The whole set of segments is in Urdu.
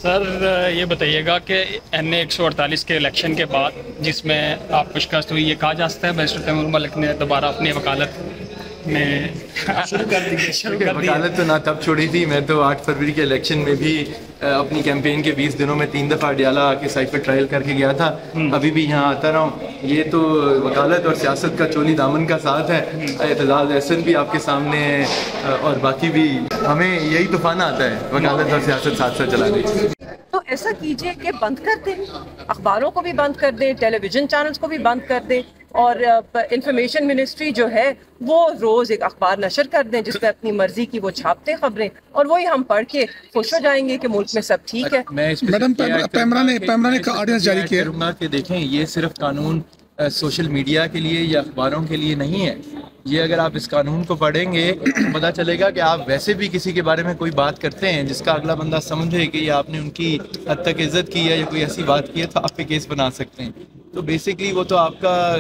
سر یہ بتائیے گا کہ NA 148 کے الیکشن کے بعد جس میں آپ کو شکست ہوئی، یہ کہا جا سکتا ہے بیرسٹر تیمور ملک نے دوبارہ اپنی وکالت میں شروع کر دی؟ وکالت تو نہ تب چھوڑی تھی، میں تو 8 فروری کے الیکشن میں بھی اپنی کیمپین کے 20 دنوں میں 3 دفعہ ڈیالہ آ کے سائٹ پہ ٹرائل کر کے گیا تھا، ابھی بھی یہاں آتا رہا ہوں۔ یہ تو وکالت اور سیاست کا چولی دامن کا ساتھ ہے۔ اعتزاز احسن بھی آپ کے سامنے ہے اور باقی بھی، ہمیں یہی طوفان آتا ہے وکالت اور سیاست ساتھ ساتھ چلانے کی۔ تو ایسا کیجئے کہ بند کر دیں، اخباروں کو بھی بند کر دیں، ٹیلی ویژن چینلز کو بھی بند کر دیں، اور انفارمیشن منسٹری جو ہے وہ روز ایک اخبار نشر کر دیں جس میں اپنی مرضی کی وہ چھاپتے خبریں، اور وہی ہم پڑھ کے خوش ہو جائیں گے کہ ملک میں سب ٹھیک ہے۔ میڈم پیمرا نے آرڈیننس جاری کیا ہے کہ دیکھیں یہ صرف قانون سوشل میڈیا کے لیے یا اخباروں کے لیے نہیں ہے، یہ اگر آپ اس قانون کو پڑھیں گے تو پتہ چلے گا کہ آپ ویسے بھی کسی کے بارے میں کوئی بات کرتے ہیں جس کا اگلا بندہ سمجھے کہ یہ آپ نے ان کی حد تک عزت کی ہے یا کوئی ایسی بات کی ہے تو آپ پہ کیس بنا سکتے ہیں۔ تو بیسکلی وہ تو آپ کا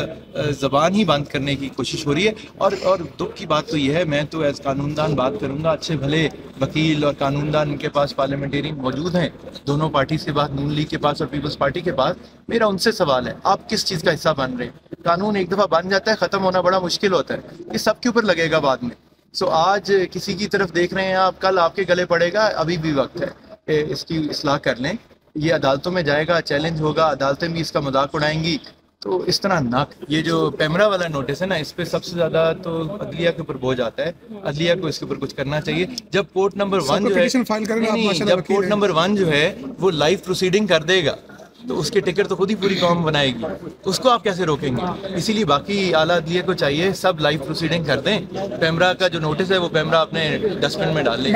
زبان ہی بند کرنے کی کوشش ہو رہی ہے، اور دکھ کی بات تو یہ ہے، میں تو ایز قانون دان بات کروں گا، اچھے بھلے وکیل اور قانون دان ان کے پاس پارلیمنٹیرین موجود ہیں دونوں پارٹی سے بات، نون لیگ کے پاس اور پیپلز پارٹی کے پاس۔ میرا ان سے سوال ہے، آپ کس چیز کا حصہ بن رہے ہیں؟ قانون ایک دفعہ بن جاتا ہے، ختم ہونا بڑا مشکل ہوتا ہے، یہ سب کے اوپر لگے گا بعد میں۔ سو آج کسی کی طرف دیکھ رہے ہیں آپ، کل آپ کے گلے پڑے گا، ابھی بھی وقت ہے کہ اس کی اصلاح کر لیں۔ یہ عدالتوں میں جائے گا، چیلنج ہوگا، عدالتیں بھی اس کا مذاق اڑائیں گی، تو اس طرح نہ۔ یہ جو پیمرا والا نوٹس ہے نا، اس پہ سب سے زیادہ تو عدلیہ کے اوپر بوجھ آتا ہے، عدلیہ کو اس کے اوپر کچھ کرنا چاہیے۔ جب کورٹ نمبر 1 جو ہے، جب کورٹ نمبر 1 جو ہے وہ لائیو پروسیڈنگ کر دے گا تو اس کے ٹکٹ تو خود ہی پوری قوم بنائے گی، اس کو آپ کیسے روکیں گے؟ اسی لیے باقی اعلیٰ عدلیہ کو چاہیے سب لائیو پروسیڈنگ کر دیں۔ پیمرا کا جو نوٹس ہے وہ پیمرا اپنے ڈسٹ بن میں ڈال لیں۔